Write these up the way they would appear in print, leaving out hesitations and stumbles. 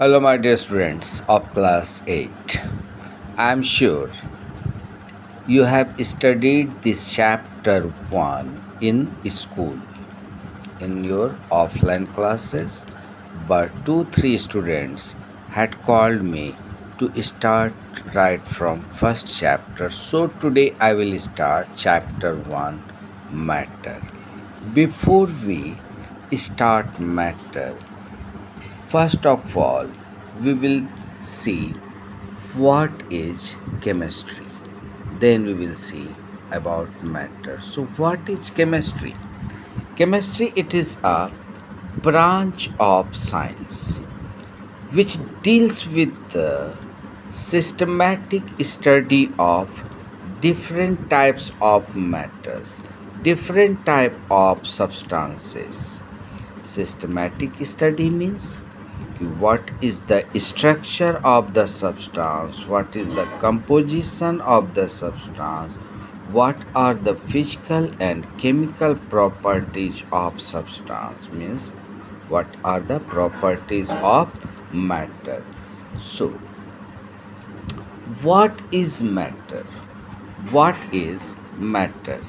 Hello, my dear students of class 8. I am sure you have studied this chapter 1 in school in your offline classes, but 2 3 students had called me to start right from first chapter. So today I will start chapter 1 matter. Before we start matter, first of all, we will see what is chemistry. Then we will see about matter. So, what is chemistry? Chemistry, it is a branch of science which deals with the systematic study of different types of matters, different type of substances. Systematic study means what is the structure of the substance, what is the composition of the substance, what are the physical and chemical properties of substance, means what are the properties of matter. So what is matter? What is matter?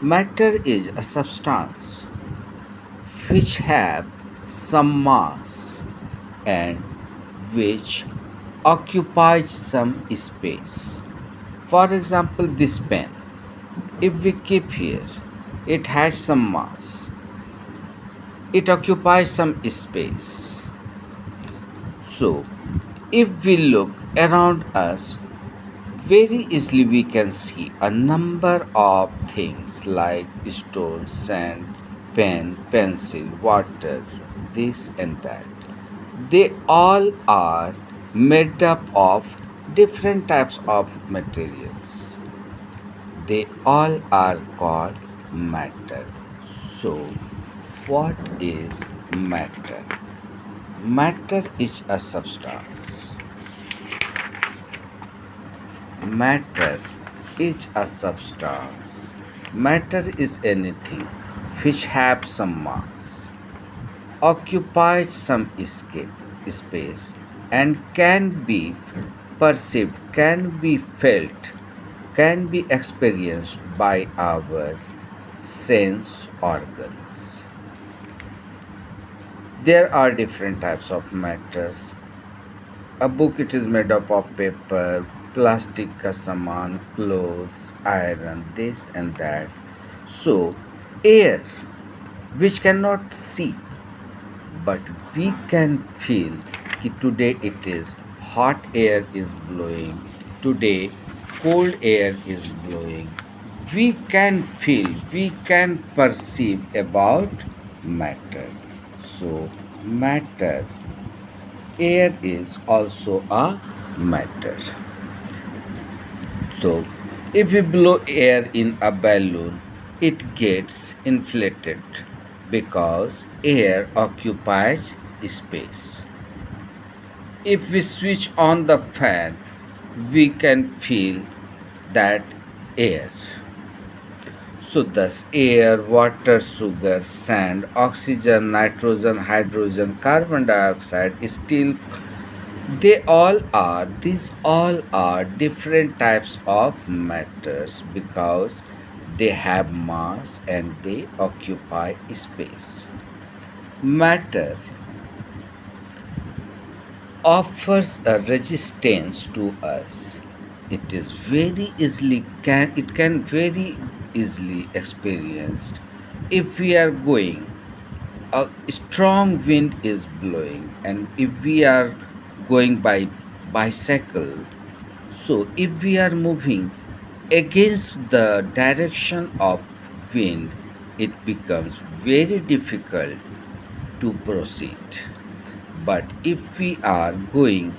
Matter is a substance which have some mass and which occupies some space. For example, this pen, if we keep here, it has some mass, it occupies some space. So, if we look around us, very easily we can see a number of things like stone, sand, pen, pencil, water, this and that. They all are made up of different types of materials. They all are called matter. So, what is matter? Matter is a substance. Matter is a substance. Matter is anything which have some mass, occupies some space, and can be perceived, can be felt, can be experienced by our sense organs. There are different types of matters. A book, it is made up of paper, plastic ka saman, clothes, iron, this and that. So, air, which cannot see, but we can feel कि today it is hot air is blowing, today cold air is blowing. We can feel, we can perceive about matter. So, matter, air is also a matter. So, if we blow air in a balloon, it gets inflated because air occupies space. If we switch on the fan, we can feel that air. So, thus, air, water, sugar, sand, oxygen, nitrogen, hydrogen, carbon dioxide, steel, these all are different types of matters because they have mass and they occupy space. Matter offers a resistance to us. It is very easily it can very easily experienced if we are going, a strong wind is blowing, and if we are going by bicycle, so if we are moving against the direction of wind, it becomes very difficult to proceed. But if we are going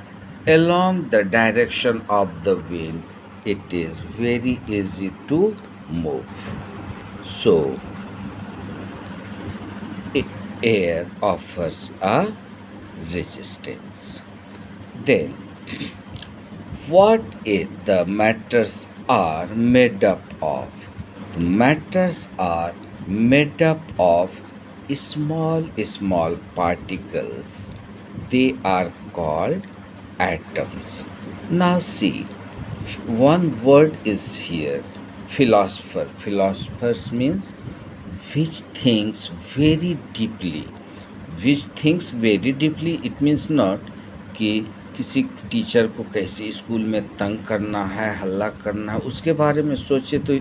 along the direction of the wind, it is very easy to move. So, air offers a resistance. Then, what the matters are made up of? The matters are made up of small particles They are called atoms. Now see, one word is here, philosopher. Philosophers means which thinks very deeply. Which thinks very deeply, it means not कि किसी teacher को कैसे school में तंग करना है, हल्ला करना है, उसके बारे में सोचे तो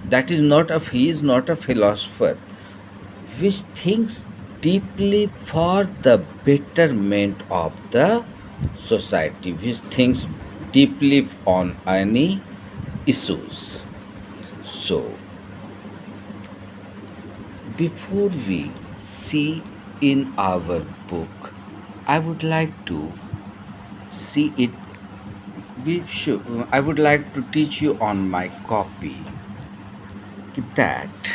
that is not he is not a philosopher. Which thinks deeply for the betterment of the society, which thinks deeply on any issues. So, before we see in our book, I would like to see it. I would like to teach you on my copy that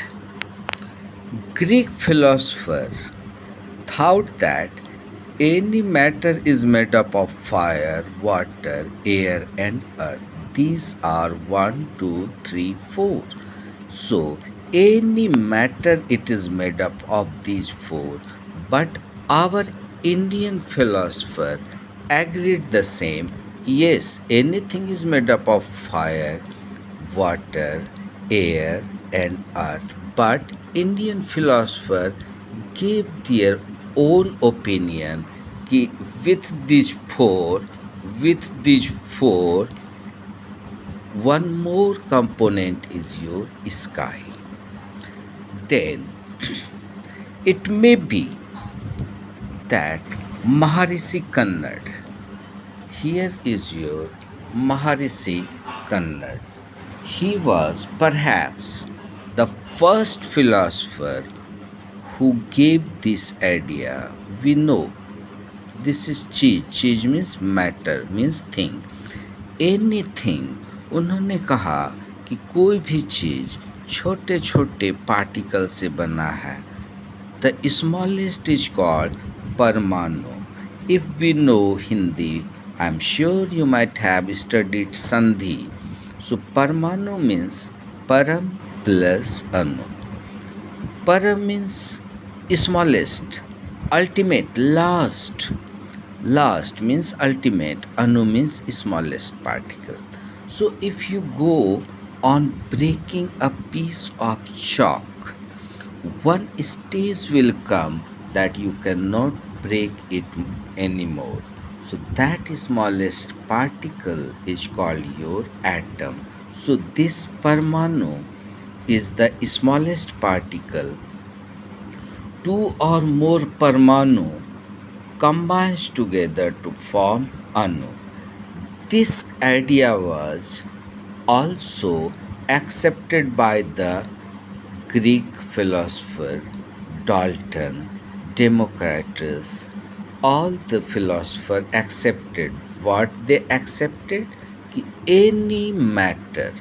Greek philosopher thought that any matter is made up of fire, water, air, and earth. These are 1, 2, 3, 4. So, any matter it is made up of these four. But our Indian philosopher agreed the same. Yes, anything is made up of fire, water, air, and earth. But Indian philosopher gave their own opinion कि with these four, one more component is your sky. Then it may be that Maharishi Kannad, here is your Maharishi Kannad. He was perhaps the first philosopher who gave this idea. We know this is चीज. चीज means matter, means thing. Anything. उन्होंने कहा कि कोई भी चीज़ छोटे छोटे particle से बना है. The smallest is called paramanu. If we know Hindi, I am sure you might have studied sandhi. So paramanu means param plus anu. Param means smallest, ultimate, last. Last means ultimate, anu means smallest particle. So if you go on breaking a piece of chalk, one stage will come that you cannot break it anymore. So that smallest particle is called your atom. So this Parmanu is the smallest particle. Two or more Parmanu combines together to form Anu. This idea was also accepted by the Greek philosopher Dalton, Democritus. All the philosophers accepted. What they accepted? कि any matter,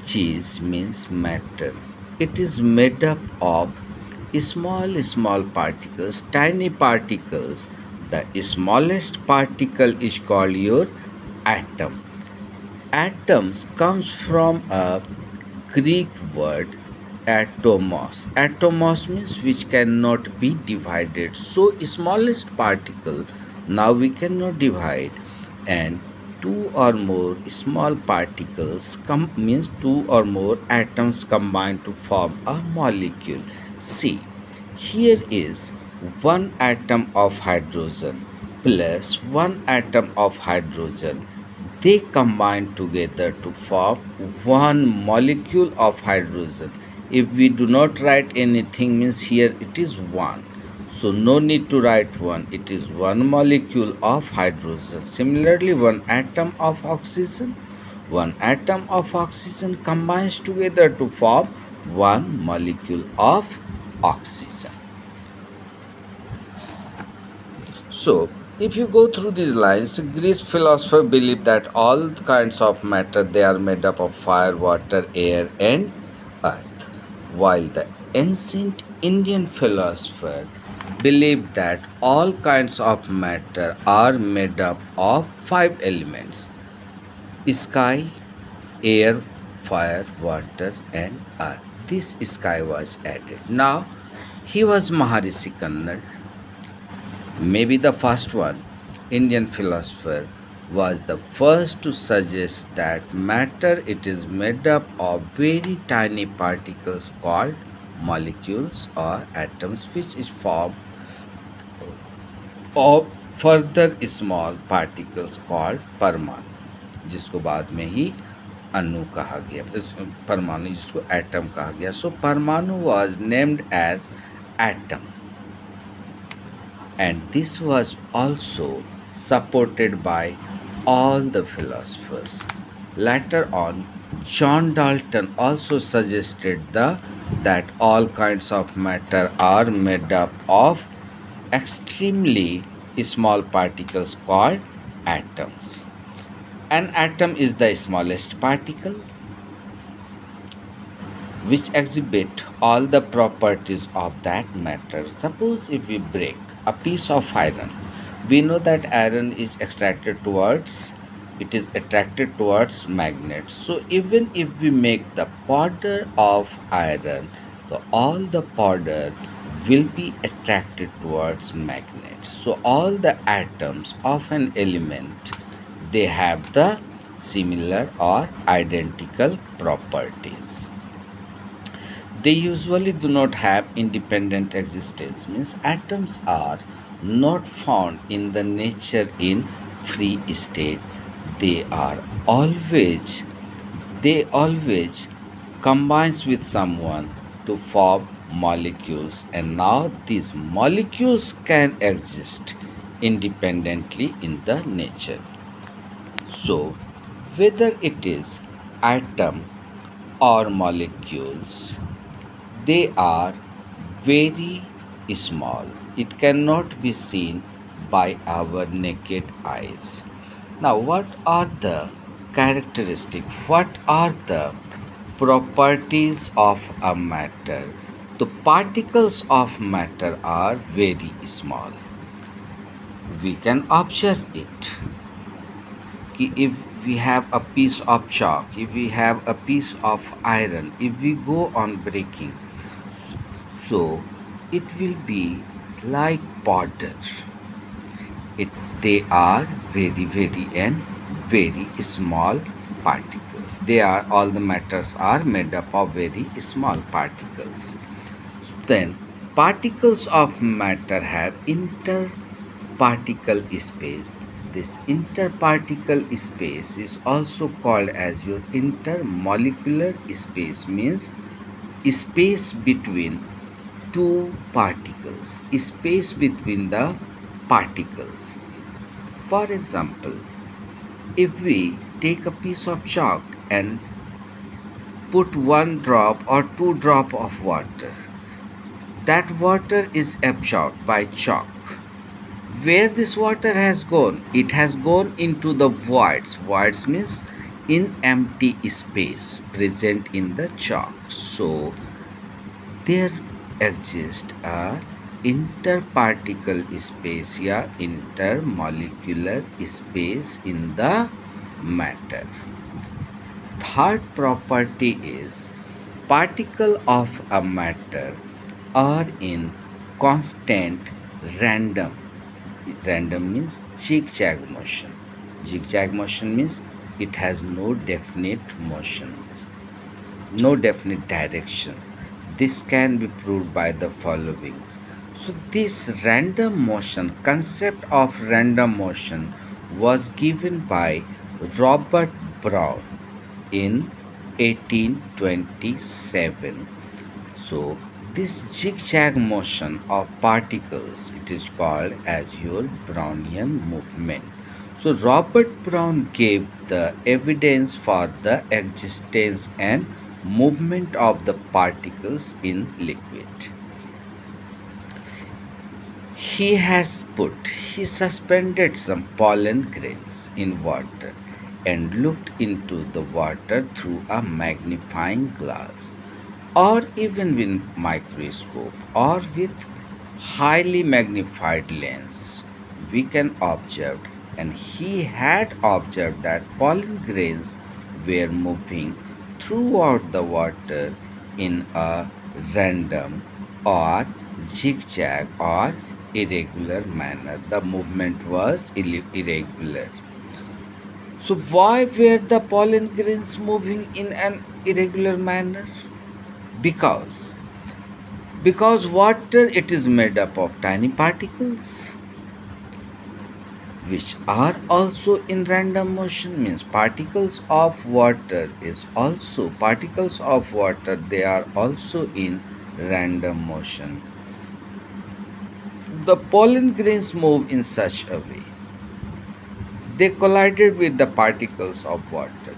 cheese means matter, it is made up of small particles, tiny particles. The smallest particle is called your atom. Atoms comes from a Greek word atomos. Atomos means which cannot be divided. So smallest particle now we cannot divide, and two or more small particles means two or more atoms combine to form a molecule. See, here is one atom of hydrogen plus one atom of hydrogen. They combine together to form one molecule of hydrogen. If we do not write anything, means here it is one. So no need to write one. It is one molecule of hydrogen. Similarly, one atom of oxygen. One atom of oxygen combines together to form one molecule of oxygen. So, if you go through these lines, Greek philosophers believe that all kinds of matter, they are made up of fire, water, air, and earth, while the ancient Indian philosopher believed that all kinds of matter are made up of 5 elements: sky, air, fire, water, and earth. This sky was added. Now, he was Maharishi Kannad. Maybe the first one, Indian philosopher, was the first to suggest that matter it is made up of very tiny particles called molecules or atoms which is formed of further small particles called परमाणु जिसको बाद में ही अणु कहा गया परमाणु जिसको atom कहा गया सो परमाणु was named as atom and this was also supported by all the philosophers. Later on, John Dalton also suggested that all kinds of matter are made up of extremely small particles called atoms. An atom is the smallest particle which exhibit all the properties of that matter. Suppose if we break a piece of iron, we know that iron is attracted towards magnets. So even if we make the powder of iron, so all the powder will be attracted towards magnets. So all the atoms of an element, they have the similar or identical properties. They usually do not have independent existence, means atoms are not found in the nature in free state. They are always they always combines with someone to form molecules, and now these molecules can exist independently in the nature. So whether it is atom or molecules, they are very small. It cannot be seen by our naked eyes. Now, what are the characteristics? What are the properties of a matter? The particles of matter are very small. We can observe it. If we have a piece of chalk, if we have a piece of iron, if we go on breaking, so it will be like powder. They are very small particles. They are all the matters are made up of very small particles. Then particles of matter have interparticle space. This interparticle space is also called as your intermolecular space, means space between two particles, space between the particles. For example, if we take a piece of chalk and put one drop or two drop of water, that water is absorbed by chalk. Where this water has gone? It has gone into the voids. Voids means in empty space present in the chalk. So there exists a interparticle space या intermolecular space in the matter. Third property is particle of a matter are in constant random. Random means zigzag motion. Zigzag motion means it has no definite motions, no definite directions. This can be proved by the followings. So this random motion, concept of random motion was given by Robert Brown in 1827. So this zigzag motion of particles, it is called as your Brownian movement. So Robert Brown gave the evidence for the existence and movement of the particles in liquid. He suspended some pollen grains in water and looked into the water through a magnifying glass or even with microscope or with highly magnified lens. We can observe, and he had observed that pollen grains were moving throughout the water in a random or zigzag or irregular manner. The movement was irregular. So, why were the pollen grains moving in an irregular manner? Because water, it is made up of tiny particles which are also in random motion. Means particles of water, they are also in random motion. The pollen grains move in such a way. They collided with the particles of water.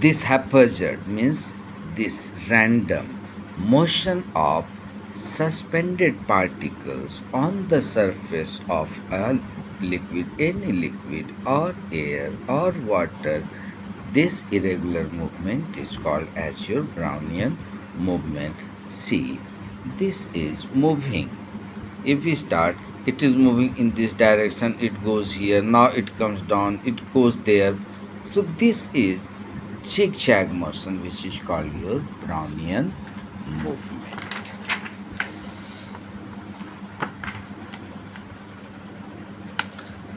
This haphazard means this random motion of suspended particles on the surface of a liquid, any liquid or air or water. This irregular movement is called as your Brownian movement. See, this is moving. If we start, it is moving in this direction, it goes here, now it comes down, it goes there. So this is zigzag motion, which is called your Brownian movement.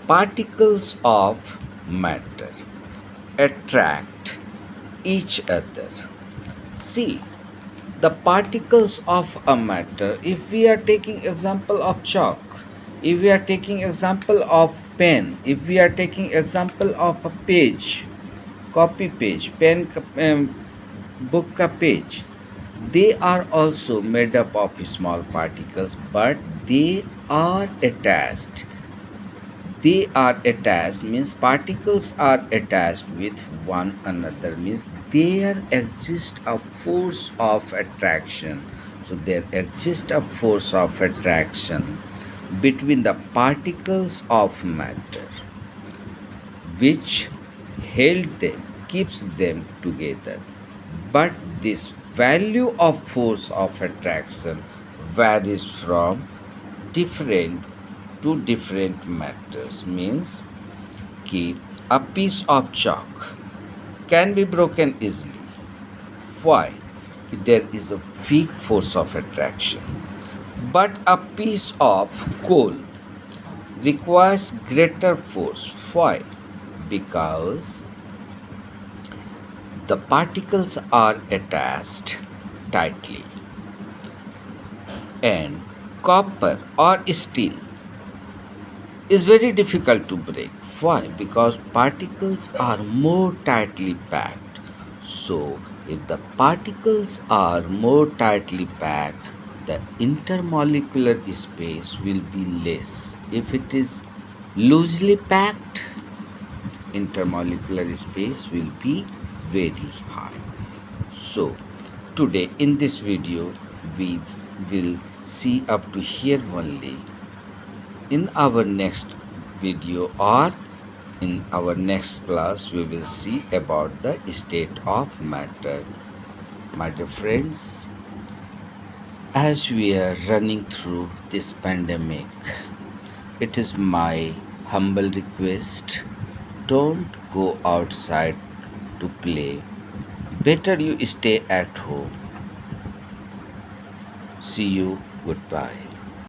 Particles of matter attract each other. See, the particles of a matter, if we are taking example of chalk, if we are taking example of pen, if we are taking example of a page, copy page, pen book ka page, they are also made up of small particles, but they are attached. They are attached means particles are attached with one another, means there exists a force of attraction. So there exists a force of attraction between the particles of matter, which held them, keeps them together. But this value of force of attraction varies from different to different matters. Means कि a piece of chalk can be broken easily. Why? There is a weak force of attraction. But a piece of coal requires greater force. Why? Because the particles are attached tightly, and copper or steel is very difficult to break. Why? Because particles are more tightly packed. So, if the particles are more tightly packed, the intermolecular space will be less. If it is loosely packed, intermolecular space will be very high. So, today in this video, we will see up to here only. In our next video or in our next class, we will see about the state of matter. My dear friends, as we are running through this pandemic, it is my humble request, don't go outside to play. Better you stay at home. See you. Goodbye.